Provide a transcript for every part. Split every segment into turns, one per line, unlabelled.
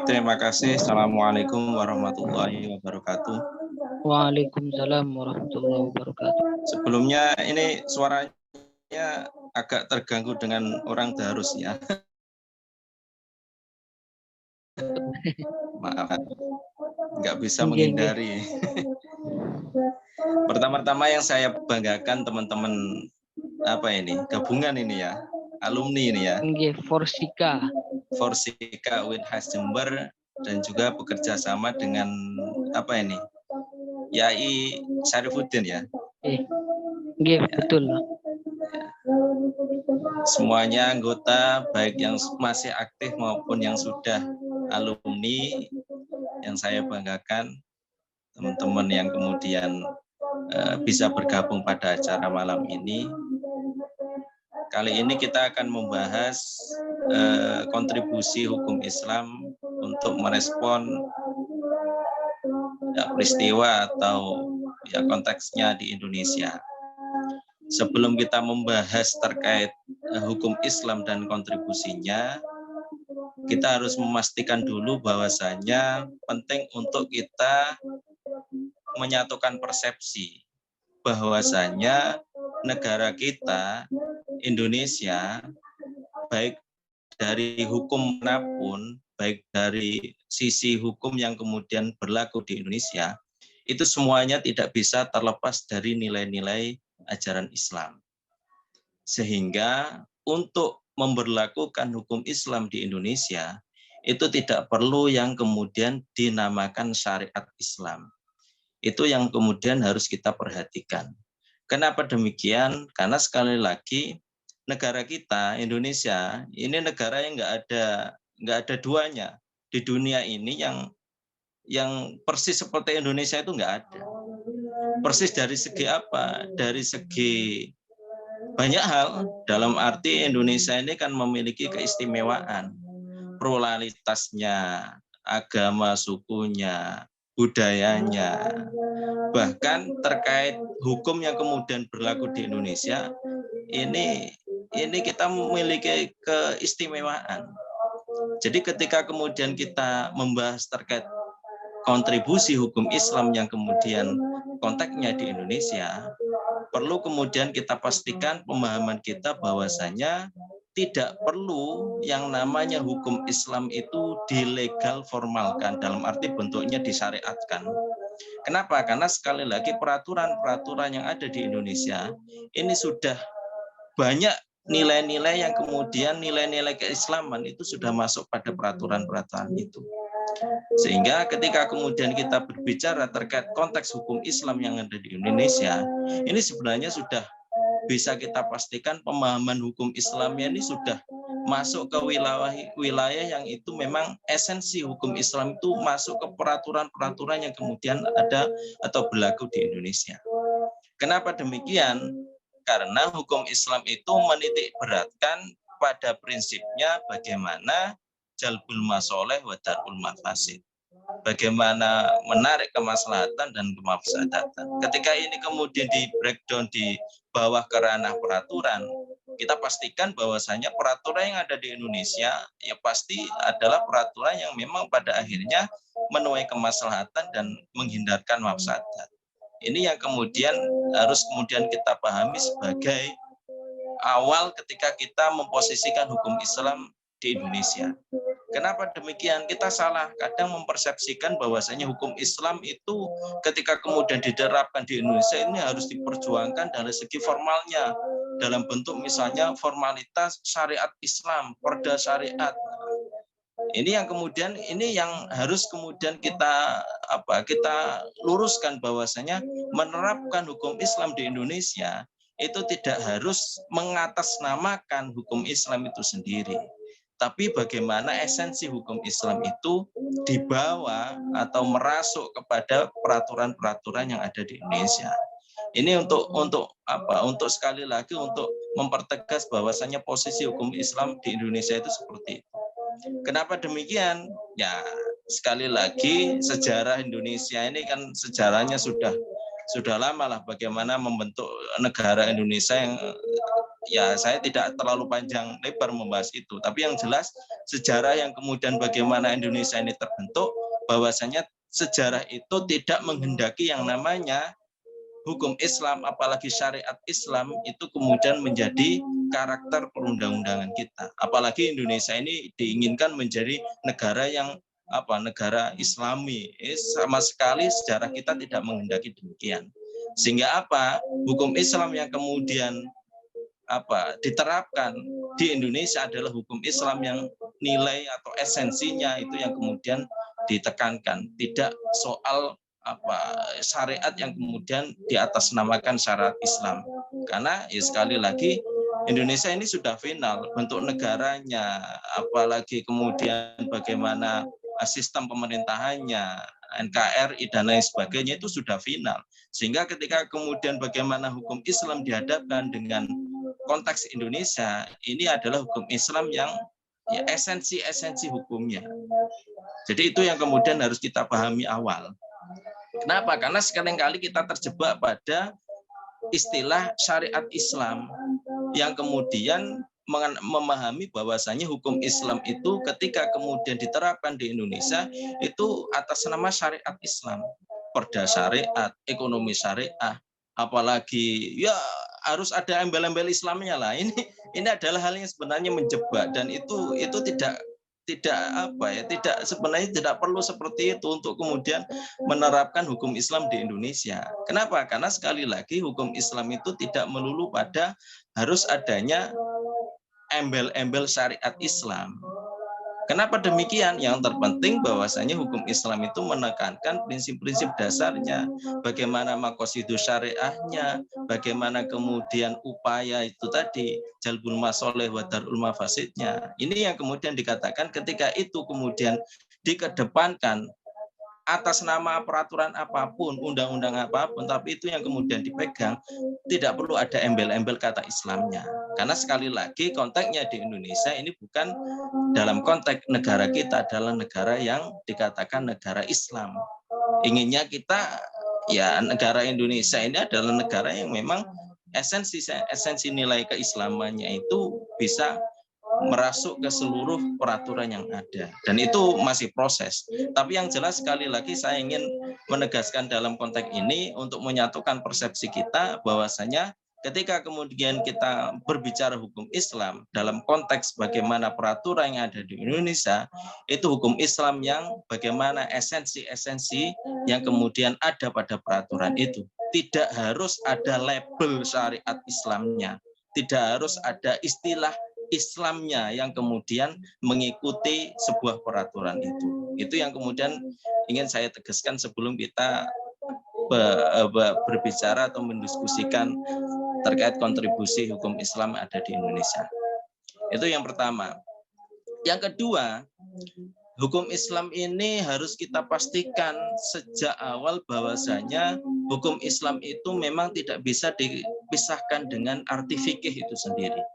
terima kasih. Assalamualaikum warahmatullahi wabarakatuh.
Waalaikumsalam warahmatullahi wabarakatuh.
Sebelumnya ini suaranya agak terganggu dengan orang Darus ya. Maaf, nggak bisa menghindari. Pertama-tama yang saya banggakan teman-teman gabungan ini ya, alumni ini ya. Forsika Unhas Jember dan juga bekerja sama dengan Yai Syarifuddin ya.
Betul.
Semuanya anggota baik yang masih aktif maupun yang sudah alumni, yang saya banggakan teman-teman yang kemudian bisa bergabung pada acara malam ini. Kali ini kita akan membahas kontribusi hukum Islam untuk merespon peristiwa atau konteksnya di Indonesia. Sebelum kita membahas terkait hukum Islam dan kontribusinya, kita harus memastikan dulu bahwasanya penting untuk kita menyatukan persepsi bahwasanya negara kita, Indonesia, baik dari hukum manapun, baik dari sisi hukum yang kemudian berlaku di Indonesia, itu semuanya tidak bisa terlepas dari nilai-nilai ajaran Islam. Sehingga untuk memberlakukan hukum Islam di Indonesia, itu tidak perlu yang kemudian dinamakan syariat Islam. Itu yang kemudian harus kita perhatikan. Kenapa demikian? Karena sekali lagi negara kita, Indonesia, ini negara yang nggak ada duanya di dunia ini yang persis seperti Indonesia itu nggak ada. Persis dari segi apa? Dari segi banyak hal. Dalam arti Indonesia ini kan memiliki keistimewaan, pluralitasnya, agama, sukunya, budayanya. Bahkan terkait hukum yang kemudian berlaku di Indonesia, ini kita memiliki keistimewaan. Jadi ketika kemudian kita membahas terkait kontribusi hukum Islam yang kemudian konteksnya di Indonesia, perlu kemudian kita pastikan pemahaman kita bahwasanya tidak perlu yang namanya hukum Islam itu dilegal formalkan, dalam arti bentuknya disyariatkan. Kenapa? Karena sekali lagi peraturan-peraturan yang ada di Indonesia ini sudah banyak nilai-nilai yang kemudian nilai-nilai keislaman itu sudah masuk pada peraturan-peraturan itu. Sehingga ketika kemudian kita berbicara terkait konteks hukum Islam yang ada di Indonesia, ini sebenarnya sudah bisa kita pastikan pemahaman hukum Islamnya ini sudah masuk ke wilayah yang itu memang esensi hukum Islam itu masuk ke peraturan-peraturan yang kemudian ada atau berlaku di Indonesia. Kenapa demikian? Karena hukum Islam itu menitik beratkan pada prinsipnya bagaimana jalbul masoleh wa darul mafasid. Bagaimana menarik kemaslahatan dan kemafsadatan. Ketika ini kemudian di breakdown di bawah ke ranah peraturan, kita pastikan bahwasanya peraturan yang ada di Indonesia ya pasti adalah peraturan yang memang pada akhirnya menuai kemaslahatan dan menghindarkan mafsadat. Ini yang kemudian harus kemudian kita pahami sebagai awal ketika kita memposisikan hukum Islam di Indonesia. Kenapa demikian? Kita salah kadang mempersepsikan bahwasanya hukum Islam itu ketika kemudian diterapkan di Indonesia ini harus diperjuangkan dari segi formalnya dalam bentuk misalnya formalitas syariat Islam, perda syariat. Ini yang kemudian harus kemudian kita luruskan bahwasanya menerapkan hukum Islam di Indonesia itu tidak harus mengatasnamakan hukum Islam itu sendiri. Tapi bagaimana esensi hukum Islam itu dibawa atau merasuk kepada peraturan-peraturan yang ada di Indonesia. Ini untuk sekali lagi untuk mempertegas bahwasanya posisi hukum Islam di Indonesia itu seperti itu. Kenapa demikian? Ya, sekali lagi sejarah Indonesia ini kan sejarahnya sudah lama lah bagaimana membentuk negara Indonesia yang ya saya tidak terlalu panjang lebar membahas itu. Tapi yang jelas sejarah yang kemudian bagaimana Indonesia ini terbentuk, bahwasanya sejarah itu tidak menghendaki yang namanya hukum Islam, apalagi syariat Islam itu kemudian menjadi karakter perundang-undangan kita. Apalagi Indonesia ini diinginkan menjadi negara yang negara Islami. Sama sekali sejarah kita tidak menghendaki demikian. Sehingga hukum Islam yang kemudian diterapkan di Indonesia adalah hukum Islam yang nilai atau esensinya itu yang kemudian ditekankan, tidak soal syariat yang kemudian diatasnamakan syariat Islam. Karena sekali lagi Indonesia ini sudah final bentuk negaranya, apalagi kemudian bagaimana sistem pemerintahannya, NKRI dan lain sebagainya itu sudah final. Sehingga ketika kemudian bagaimana hukum Islam dihadapkan dengan konteks Indonesia, ini adalah hukum Islam yang esensi hukumnya. Jadi itu yang kemudian harus kita pahami awal. Kenapa? Karena seringkali kita terjebak pada istilah syariat Islam yang kemudian memahami bahwasanya hukum Islam itu ketika kemudian diterapkan di Indonesia itu atas nama syariat Islam, perda syariat, ekonomi syariah, apalagi ya harus ada embel-embel Islamnya lah. Ini adalah hal yang sebenarnya menjebak dan itu sebenarnya tidak perlu seperti itu untuk kemudian menerapkan hukum Islam di Indonesia. Kenapa? Karena sekali lagi hukum Islam itu tidak melulu pada harus adanya embel-embel syariat Islam. Kenapa demikian? Yang terpenting bahwasanya hukum Islam itu menekankan prinsip-prinsip dasarnya, bagaimana maqasidus syariahnya, bagaimana kemudian upaya itu tadi jalbul masoleh wa darul mafasidnya. Ini yang kemudian dikatakan ketika itu kemudian dikedepankan atas nama peraturan apapun, undang-undang apapun, tapi itu yang kemudian dipegang, tidak perlu ada embel-embel kata Islamnya. Karena sekali lagi konteksnya di Indonesia ini bukan dalam konteks negara kita, adalah negara yang dikatakan negara Islam. Inginnya kita, ya negara Indonesia ini adalah negara yang memang esensi nilai keislamannya itu bisa merasuk ke seluruh peraturan yang ada, dan itu masih proses. Tapi yang jelas sekali lagi saya ingin menegaskan dalam konteks ini untuk menyatukan persepsi kita bahwasanya ketika kemudian kita berbicara hukum Islam dalam konteks bagaimana peraturan yang ada di Indonesia, itu hukum Islam yang bagaimana esensi-esensi yang kemudian ada pada peraturan itu. Tidak harus ada label syariat Islamnya, tidak harus ada istilah Islamnya yang kemudian mengikuti sebuah peraturan itu. Itu yang kemudian ingin saya tegaskan sebelum kita berbicara atau mendiskusikan terkait kontribusi hukum Islam ada di Indonesia. Itu yang pertama. Yang kedua, hukum Islam ini harus kita pastikan sejak awal bahwasanya hukum Islam itu memang tidak bisa dipisahkan dengan arti fikih itu sendiri.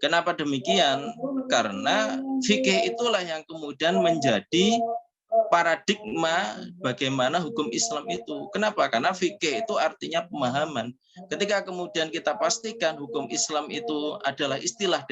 Kenapa demikian? Karena fikih itulah yang kemudian menjadi paradigma bagaimana hukum Islam itu. Kenapa? Karena fikih itu artinya pemahaman. Ketika kemudian kita pastikan hukum Islam itu adalah istilah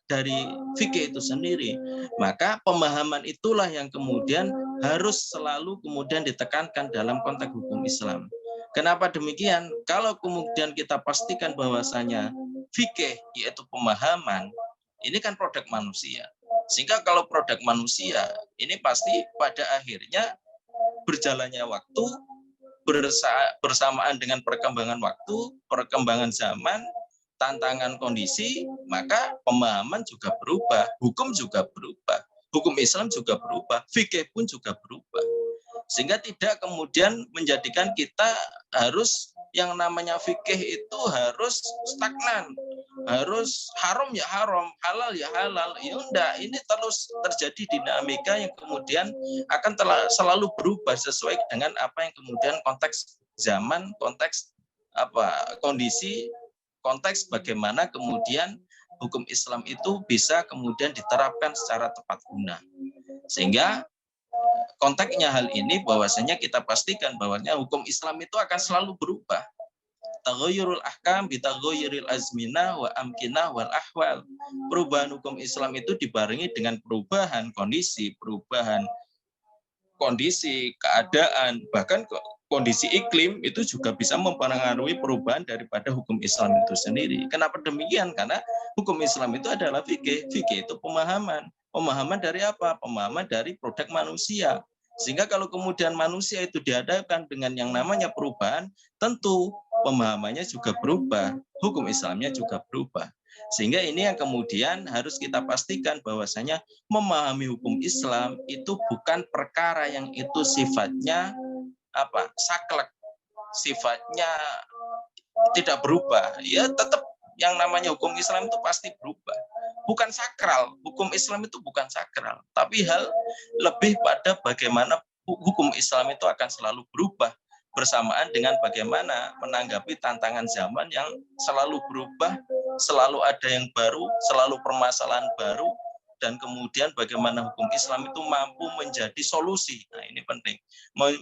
dari fikih itu sendiri, maka pemahaman itulah yang kemudian harus selalu kemudian ditekankan dalam konteks hukum Islam. Kenapa demikian? Kalau kemudian kita pastikan bahwasanya fikih yaitu pemahaman, ini kan produk manusia. Sehingga kalau produk manusia, ini pasti pada akhirnya berjalannya waktu bersamaan dengan perkembangan waktu, perkembangan zaman, tantangan kondisi, maka pemahaman juga berubah, hukum juga berubah, hukum Islam juga berubah, fikih pun juga berubah. Sehingga tidak kemudian menjadikan kita harus yang namanya fikih itu harus stagnan, harus haram ya haram, halal ya halal. Ya enggak, ini terus terjadi dinamika yang kemudian akan selalu berubah sesuai dengan apa yang kemudian konteks zaman, konteks kondisi, konteks bagaimana kemudian hukum Islam itu bisa kemudian diterapkan secara tepat guna. Sehingga konteksnya hal ini bahwasanya kita pastikan bahwasanya hukum Islam itu akan selalu berubah. Taghayyurul ahkam bitaghayyuril azminah wa amkinah wal ahwal. Perubahan hukum Islam itu dibarengi dengan perubahan kondisi, keadaan, bahkan kondisi iklim itu juga bisa mempengaruhi perubahan daripada hukum Islam itu sendiri. Kenapa demikian? Karena hukum Islam itu adalah fikih. Fikih itu pemahaman. Pemahaman dari apa? Pemahaman dari produk manusia. Sehingga kalau kemudian manusia itu dihadapkan dengan yang namanya perubahan, tentu pemahamannya juga berubah, hukum Islamnya juga berubah. Sehingga ini yang kemudian harus kita pastikan bahwasanya memahami hukum Islam itu bukan perkara yang itu sifatnya saklek, sifatnya tidak berubah. Ya tetap yang namanya hukum Islam itu pasti berubah. Bukan sakral, hukum Islam itu bukan sakral, tapi hal lebih pada bagaimana hukum Islam itu akan selalu berubah bersamaan dengan bagaimana menanggapi tantangan zaman yang selalu berubah, selalu ada yang baru, selalu permasalahan baru, dan kemudian bagaimana hukum Islam itu mampu menjadi solusi. Nah, ini penting.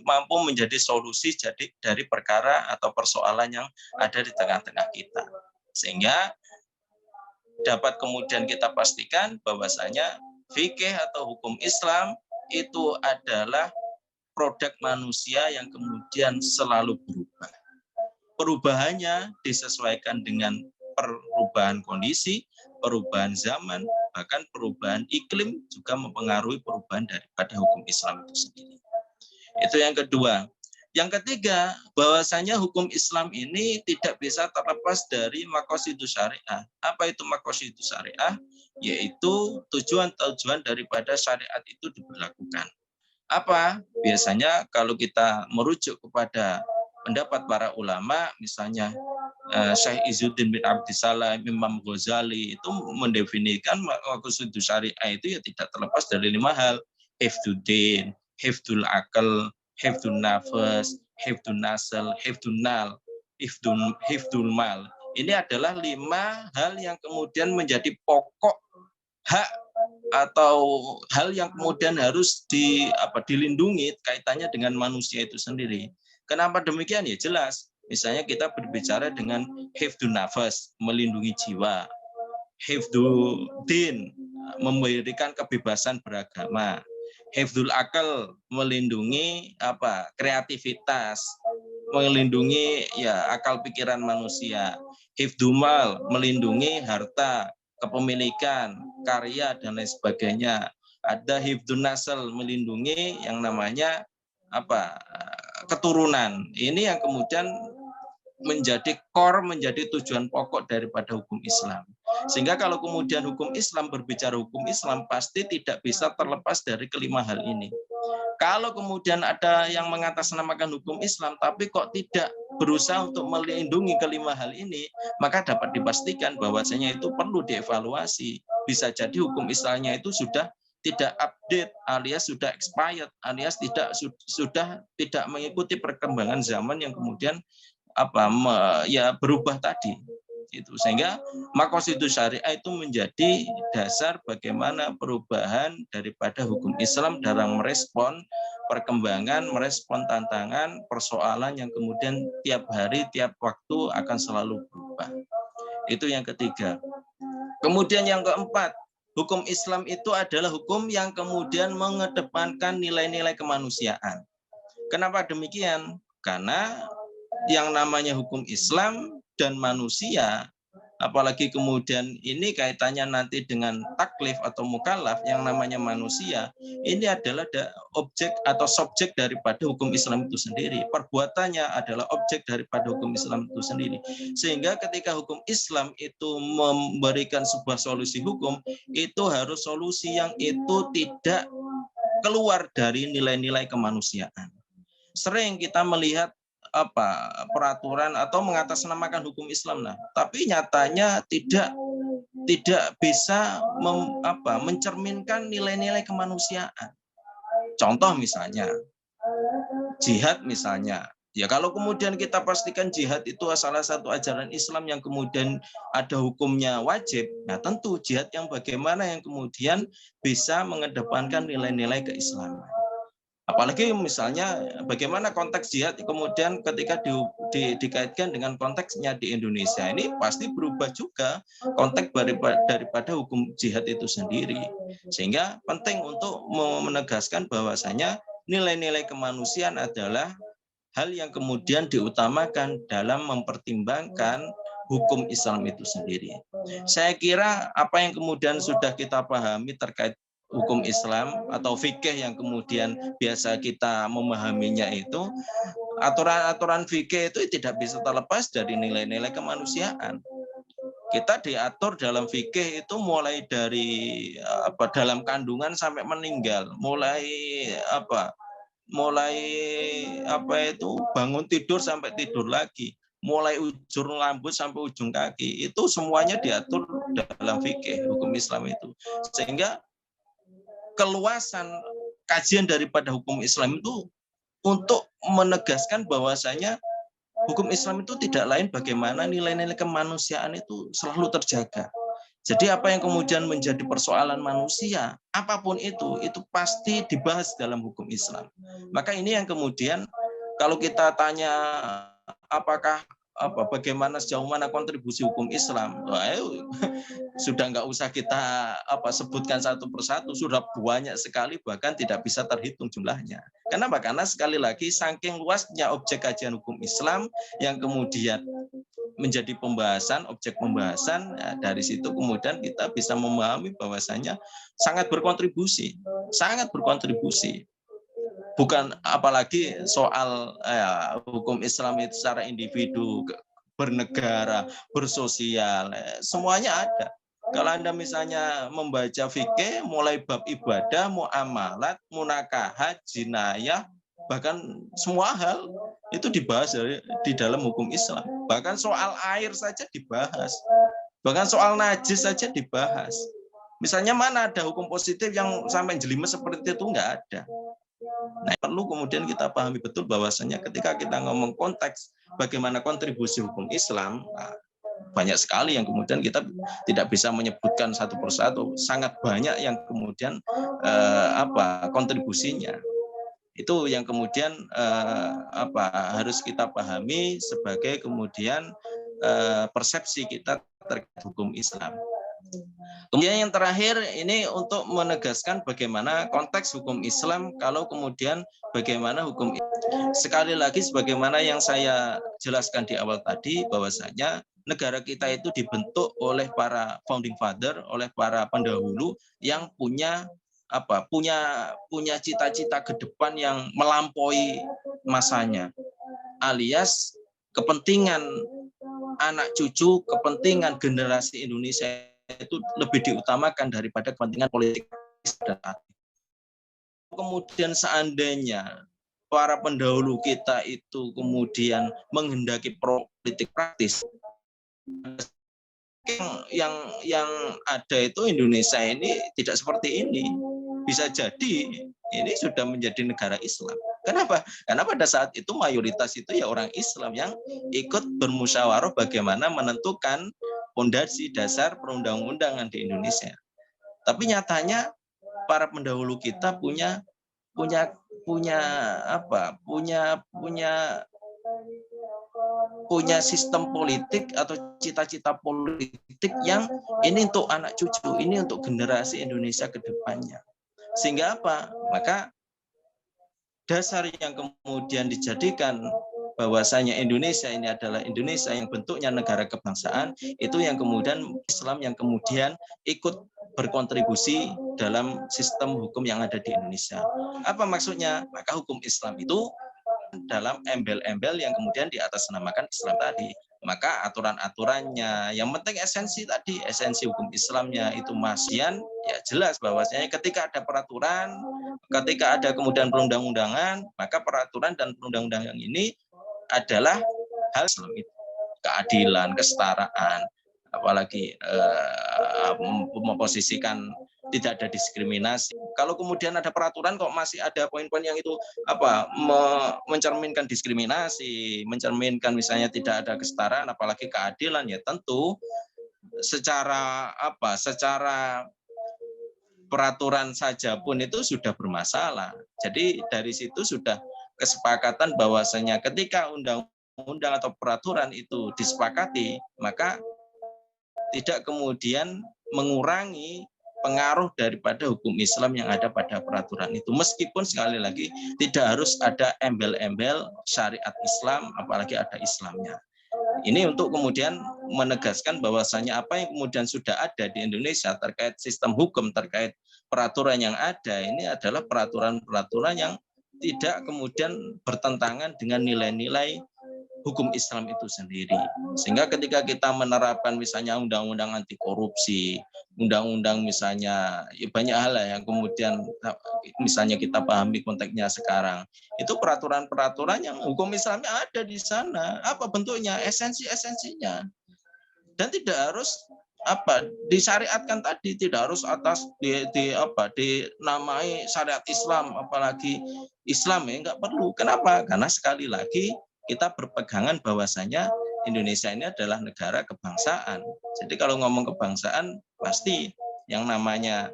Mampu menjadi solusi dari perkara atau persoalan yang ada di tengah-tengah kita. Sehingga dapat kemudian kita pastikan bahwasanya fikih atau hukum Islam itu adalah produk manusia yang kemudian selalu berubah. Perubahannya disesuaikan dengan perubahan kondisi, perubahan zaman, bahkan perubahan iklim juga mempengaruhi perubahan daripada hukum Islam itu sendiri. Itu yang kedua. Yang ketiga, bahwasanya hukum Islam ini tidak bisa terlepas dari maqasidus syariah. Apa itu maqasidus syariah? Yaitu tujuan-tujuan daripada syariat itu diberlakukan. Apa? Biasanya kalau kita merujuk kepada pendapat para ulama, misalnya Syekh Izzuddin bin Abdissalam, Imam Ghazali itu mendefinisikan maqasidus syariah itu ya tidak terlepas dari 5 hal. Hifdzuddin, hifdzul akal, hifdzun nafas, hifdzun nasl, hifdzun nal, hifdzul mal. Ini adalah 5 hal yang kemudian menjadi pokok hak atau hal yang kemudian harus dilindungi kaitannya dengan manusia itu sendiri. Kenapa demikian? Ya jelas. Misalnya kita berbicara dengan hifdzun nafas, melindungi jiwa. Hifdzuddin, memberikan kebebasan beragama. Hifdzul akal, melindungi kreativitas, melindungi akal pikiran manusia. Hifdzul mal, melindungi harta, kepemilikan, karya dan lain sebagainya. Ada hifdzun nasl, melindungi yang namanya keturunan. Ini yang kemudian menjadi core, menjadi tujuan pokok daripada hukum Islam. Sehingga kalau kemudian hukum Islam berbicara hukum Islam pasti tidak bisa terlepas dari kelima hal ini. Kalau kemudian ada yang mengatasnamakan hukum Islam tapi kok tidak berusaha untuk melindungi kelima hal ini, maka dapat dipastikan bahwasanya itu perlu dievaluasi. Bisa jadi hukum Islamnya itu sudah tidak update alias sudah expired alias sudah tidak mengikuti perkembangan zaman yang kemudian berubah tadi. Itu sehingga maqasidus syariah itu menjadi dasar bagaimana perubahan daripada hukum Islam dalam merespon perkembangan, merespon tantangan, persoalan yang kemudian tiap hari, tiap waktu akan selalu berubah. Itu yang ketiga. Kemudian yang keempat, hukum Islam itu adalah hukum yang kemudian mengedepankan nilai-nilai kemanusiaan. Kenapa demikian? Karena yang namanya hukum Islam dan manusia, apalagi kemudian ini kaitannya nanti dengan taklif atau mukallaf, yang namanya manusia, ini adalah objek atau subjek daripada hukum Islam itu sendiri. Perbuatannya adalah objek daripada hukum Islam itu sendiri. Sehingga ketika hukum Islam itu memberikan sebuah solusi hukum, itu harus solusi yang itu tidak keluar dari nilai-nilai kemanusiaan. Sering kita melihat peraturan atau mengatasnamakan hukum Islam, tapi nyatanya tidak bisa mencerminkan nilai-nilai kemanusiaan. Contoh misalnya jihad misalnya. Ya kalau kemudian kita pastikan jihad itu salah satu ajaran Islam yang kemudian ada hukumnya wajib, nah tentu jihad yang bagaimana yang kemudian bisa mengedepankan nilai-nilai keislaman. Apalagi misalnya bagaimana konteks jihad kemudian ketika dikaitkan dengan konteksnya di Indonesia, ini pasti berubah juga konteks daripada hukum jihad itu sendiri. Sehingga penting untuk menegaskan bahwasanya nilai-nilai kemanusiaan adalah hal yang kemudian diutamakan dalam mempertimbangkan hukum Islam itu sendiri. Saya kira apa yang kemudian sudah kita pahami terkait hukum Islam atau fikih yang kemudian biasa kita memahaminya itu, aturan-aturan fikih itu tidak bisa terlepas dari nilai-nilai kemanusiaan. Kita diatur dalam fikih itu mulai dari dalam kandungan sampai meninggal, mulai bangun tidur sampai tidur lagi, mulai ujung rambut sampai ujung kaki, itu semuanya diatur dalam fikih hukum Islam itu. Sehingga keluasan kajian daripada hukum Islam itu untuk menegaskan bahwasanya hukum Islam itu tidak lain bagaimana nilai-nilai kemanusiaan itu selalu terjaga. Jadi apa yang kemudian menjadi persoalan manusia, apapun itu pasti dibahas dalam hukum Islam. Maka ini yang kemudian kalau kita tanya apakah bagaimana sejauh mana kontribusi hukum Islam, sudah nggak usah kita sebutkan satu persatu, sudah banyak sekali bahkan tidak bisa terhitung jumlahnya. Kenapa? Karena sekali lagi saking luasnya objek kajian hukum Islam yang kemudian menjadi pembahasan, objek pembahasan, ya, dari situ kemudian kita bisa memahami bahwasanya sangat berkontribusi. Bukan apalagi soal hukum Islam itu secara individu, bernegara, bersosial, semuanya ada. Kalau Anda misalnya membaca fikih, mulai bab ibadah, muamalat, munakahat, jinayah, bahkan semua hal itu dibahas di dalam hukum Islam. Bahkan soal air saja dibahas. Bahkan soal najis saja dibahas. Misalnya mana ada hukum positif yang sampai jelimet seperti itu, nggak ada. Nah, perlu kemudian kita pahami betul bahwasanya ketika kita ngomong konteks bagaimana kontribusi hukum Islam, banyak sekali yang kemudian kita tidak bisa menyebutkan satu persatu, sangat banyak yang kemudian kontribusinya. Itu yang kemudian harus kita pahami sebagai kemudian persepsi kita terkait hukum Islam. Kemudian yang terakhir ini untuk menegaskan bagaimana konteks hukum Islam, kalau kemudian bagaimana hukum sekali lagi sebagaimana yang saya jelaskan di awal tadi, bahwasanya negara kita itu dibentuk oleh para founding father, oleh para pendahulu yang punya cita-cita ke depan yang melampaui masanya, alias kepentingan anak cucu, kepentingan generasi Indonesia itu lebih diutamakan daripada kepentingan politik. Kemudian seandainya para pendahulu kita itu kemudian menghendaki politik praktis, yang ada itu Indonesia ini tidak seperti ini. Bisa jadi ini sudah menjadi negara Islam. Kenapa? Karena pada saat itu mayoritas itu ya orang Islam yang ikut bermusyawarah bagaimana menentukan fondasi dasar perundang-undangan di Indonesia. Tapi nyatanya para pendahulu kita punya sistem politik atau cita-cita politik yang ini untuk anak cucu, ini untuk generasi Indonesia ke depannya. Sehingga apa? Maka dasar yang kemudian dijadikan bahwasanya Indonesia ini adalah Indonesia yang bentuknya negara kebangsaan, itu yang kemudian Islam yang kemudian ikut berkontribusi dalam sistem hukum yang ada di Indonesia. Apa maksudnya? Maka hukum Islam itu dalam embel-embel yang kemudian diatasnamakan Islam tadi. Maka aturan-aturannya, yang penting esensi tadi, esensi hukum Islamnya itu masian, ya jelas bahwasanya ketika ada peraturan, ketika ada kemudian perundang-undangan, maka peraturan dan perundang-undangan ini adalah hal Islam itu. Keadilan, kesetaraan, apalagi memposisikan tidak ada diskriminasi. Kalau kemudian ada peraturan kok masih ada poin-poin yang itu mencerminkan diskriminasi, mencerminkan misalnya tidak ada kesetaraan, apalagi keadilan, ya tentu secara peraturan saja pun itu sudah bermasalah. Jadi dari situ sudah kesepakatan bahwasanya ketika undang-undang atau peraturan itu disepakati, maka tidak kemudian mengurangi pengaruh daripada hukum Islam yang ada pada peraturan itu. Meskipun sekali lagi tidak harus ada embel-embel syariat Islam, apalagi ada Islamnya. Ini untuk kemudian menegaskan bahwasanya apa yang kemudian sudah ada di Indonesia terkait sistem hukum, terkait peraturan yang ada, ini adalah peraturan-peraturan yang tidak kemudian bertentangan dengan nilai-nilai hukum Islam itu sendiri. Sehingga ketika kita menerapkan misalnya undang-undang anti korupsi, undang-undang misalnya banyak hal yang kemudian misalnya kita pahami konteksnya sekarang, itu peraturan-peraturan yang hukum Islamnya ada di sana. Apa bentuknya? Esensi-esensinya. Dan tidak harus disyariatkan tadi, tidak harus atas dinamai syariat Islam, apalagi Islam ya nggak perlu. Kenapa? Karena sekali lagi kita berpegangan bahwasanya Indonesia ini adalah negara kebangsaan. Jadi kalau ngomong kebangsaan pasti yang namanya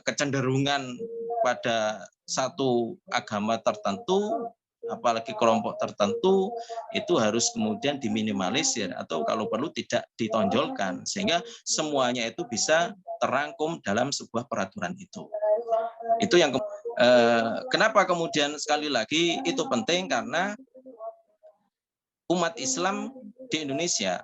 kecenderungan pada satu agama tertentu, apalagi kelompok tertentu, itu harus kemudian diminimalisir atau kalau perlu tidak ditonjolkan sehingga semuanya itu bisa terangkum dalam sebuah peraturan itu. Itu yang kenapa kemudian sekali lagi itu penting, karena umat Islam di Indonesia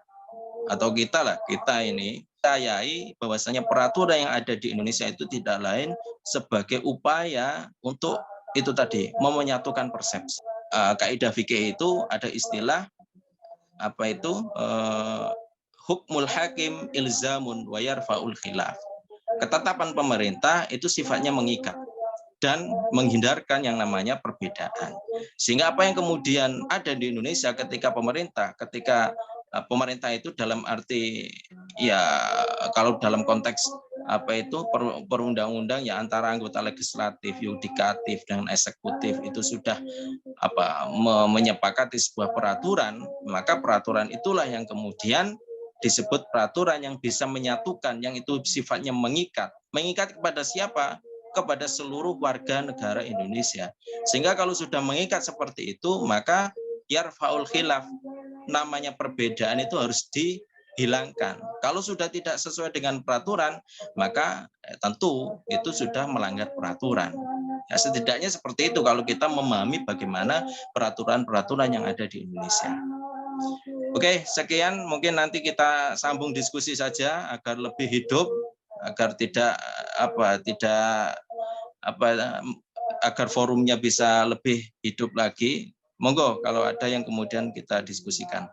atau kita ini percayai bahwasanya peraturan yang ada di Indonesia itu tidak lain sebagai upaya untuk itu tadi menyatukan persepsi. Kaidah fikih itu ada istilah hukmul hakim ilzamun wa yarfa'ul khilaf. Ketetapan pemerintah itu sifatnya mengikat dan menghindarkan yang namanya perbedaan. Sehingga apa yang kemudian ada di Indonesia ketika pemerintah itu dalam arti ya kalau dalam konteks perundang-undang ya antara anggota legislatif, yudikatif dan eksekutif itu sudah menyepakati sebuah peraturan, maka peraturan itulah yang kemudian disebut peraturan yang bisa menyatukan, yang itu sifatnya mengikat. Mengikat kepada siapa? Kepada seluruh warga negara Indonesia. Sehingga kalau sudah mengikat seperti itu, maka yarfa'ul khilaf, namanya perbedaan itu harus dihilangkan. Kalau sudah tidak sesuai dengan peraturan, maka tentu itu sudah melanggar peraturan. Ya, setidaknya seperti itu kalau kita memahami bagaimana peraturan-peraturan yang ada di Indonesia. Oke, sekian, mungkin nanti kita sambung diskusi saja agar lebih hidup, agar agar forumnya bisa lebih hidup lagi. Monggo kalau ada yang kemudian kita diskusikan.